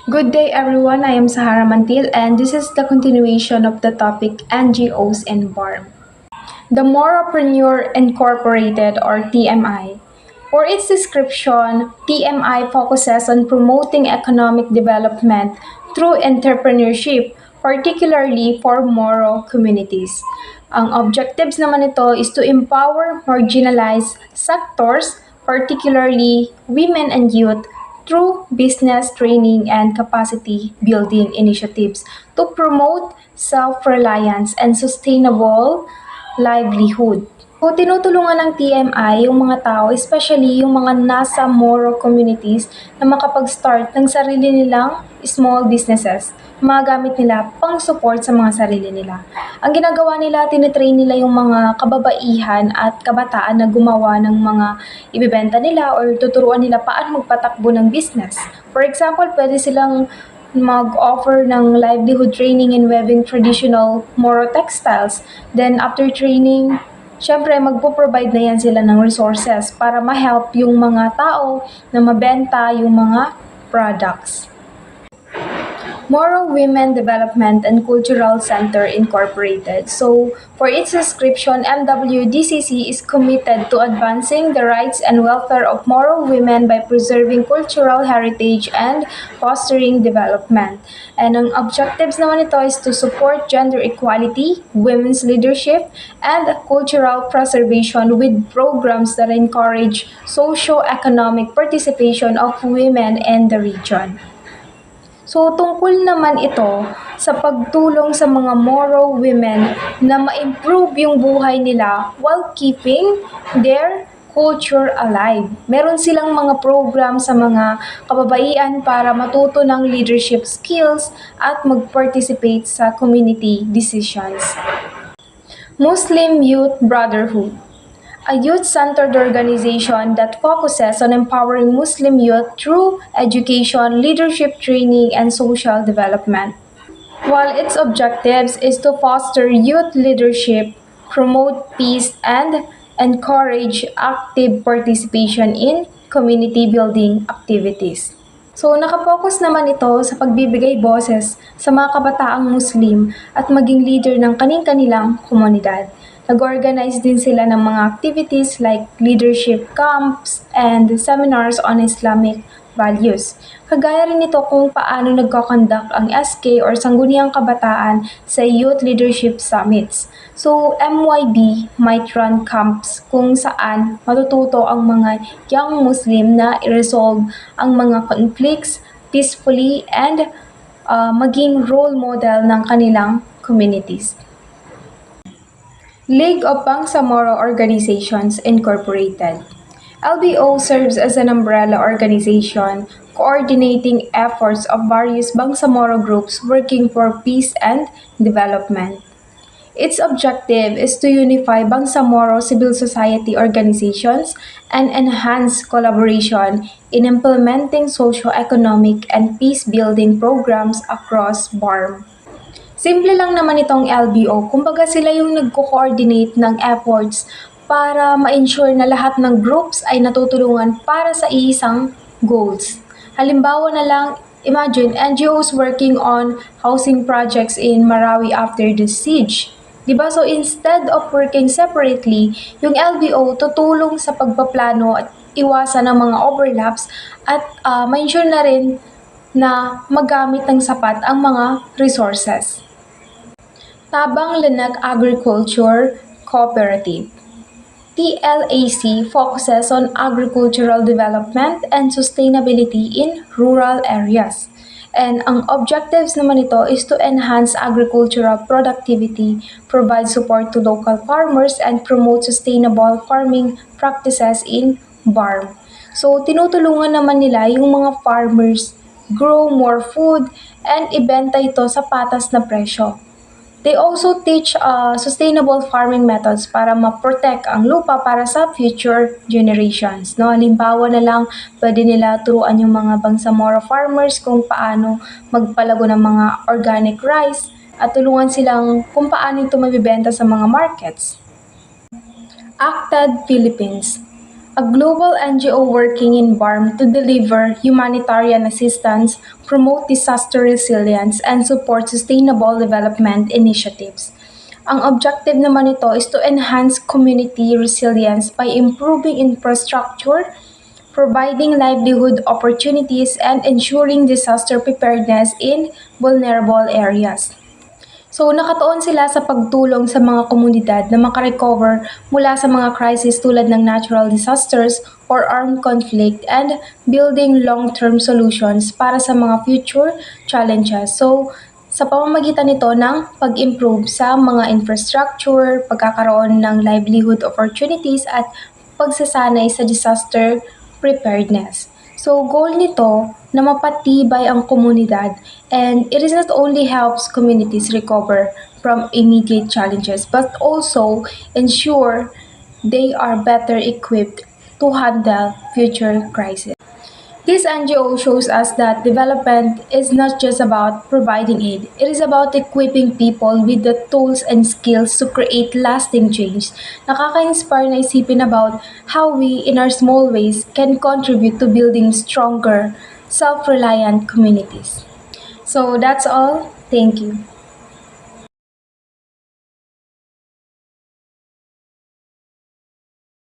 Good day everyone, I am Sahara Mantil and this is the continuation of the topic NGOs and BARM. The Moropreneur Incorporated or TMI. For its description, TMI focuses on promoting economic development through entrepreneurship, particularly for Moro communities. Ang objectives naman nito is to empower marginalized sectors, particularly women and youth, through business training and capacity building initiatives to promote self-reliance and sustainable livelihood. So, tinutulungan ng TMI yung mga tao, especially yung mga nasa Moro communities na makapag-start ng sarili nilang small businesses. Magamit nila pang support sa mga sarili nila. Ang ginagawa nila, tinitrain nila yung mga kababaihan at kabataan na gumawa ng mga ibibenta nila or tuturuan nila paano magpatakbo ng business. For example, pwede silang mag-offer ng livelihood training in weaving traditional Moro textiles. Then after training, syempre magpo-provide na yan sila ng resources para ma-help yung mga tao na mabenta yung mga products. Moro Women Development and Cultural Center Incorporated. So, for its description, MWDCC is committed to advancing the rights and welfare of Moro women by preserving cultural heritage and fostering development. And ang objectives naman ito is to support gender equality, women's leadership, and cultural preservation with programs that encourage socio-economic participation of women in the region. So, tungkol naman ito sa pagtulong sa mga Moro women na ma-improve yung buhay nila while keeping their culture alive. Meron silang mga program sa mga kababaihan para matuto ng leadership skills at mag-participate sa community decisions. Muslim Youth Brotherhood, a youth-centered organization that focuses on empowering Muslim youth through education, leadership training, and social development. While its objectives is to foster youth leadership, promote peace, and encourage active participation in community building activities. So, nakapokus naman ito sa pagbibigay boses sa mga kabataang Muslim at maging leader ng kanilang komunidad. Nag-organize din sila ng mga activities like leadership camps and seminars on Islamic values. Kagaya rin nito kung paano nagkakonduct ang SK or Sangguniang Kabataan sa Youth Leadership Summits. So, MYB might run camps kung saan matututo ang mga young Muslim na i-resolve ang mga conflicts peacefully and maging role model ng kanilang communities. League of Bangsamoro Organizations Incorporated. LBO serves as an umbrella organization coordinating efforts of various Bangsamoro groups working for peace and development. Its objective is to unify Bangsamoro civil society organizations and enhance collaboration in implementing socio-economic and peace-building programs across BARM. Simple lang naman itong LBO, kumbaga sila yung nagko-coordinate ng efforts para ma-ensure na lahat ng groups ay natutulungan para sa iisang goals. Halimbawa na lang, imagine NGOs working on housing projects in Marawi after the siege. Diba? So instead of working separately, yung LBO tutulong sa pagpaplano at iwasan ng mga overlaps at ma-ensure na rin na magamit ng sapat ang mga resources. Tabang Lanak Agriculture Cooperative. TLAC focuses on agricultural development and sustainability in rural areas. And ang objectives naman ito is to enhance agricultural productivity, provide support to local farmers, and promote sustainable farming practices in BARM. So, tinutulungan naman nila yung mga farmers grow more food and ibenta ito sa patas na presyo. They also teach sustainable farming methods para ma-protect ang lupa para sa future generations. No? Halimbawa na lang, pwede nila turuan yung mga Bangsamoro farmers kung paano magpalago ng mga organic rice at tulungan silang kung paano ito mabibenta sa mga markets. ACTAD Philippines, a global NGO working in Burma to deliver humanitarian assistance, promote disaster resilience, and support sustainable development initiatives. Ang objective naman nito is to enhance community resilience by improving infrastructure, providing livelihood opportunities, and ensuring disaster preparedness in vulnerable areas. So nakatuon sila sa pagtulong sa mga komunidad na makarecover mula sa mga crisis tulad ng natural disasters or armed conflict and building long-term solutions para sa mga future challenges. So sa pamamagitan nito ng pag-improve sa mga infrastructure, pagkakaroon ng livelihood opportunities at pagsasanay sa disaster preparedness. So goal nito na mapatibay ang komunidad, and it is not only helps communities recover from immediate challenges but also ensure they are better equipped to handle future crises. This NGO shows us that development is not just about providing aid, it is about equipping people with the tools and skills to create lasting change. Nakaka-inspire na isipin about how we, in our small ways, can contribute to building stronger, self-reliant communities. So that's all. Thank you.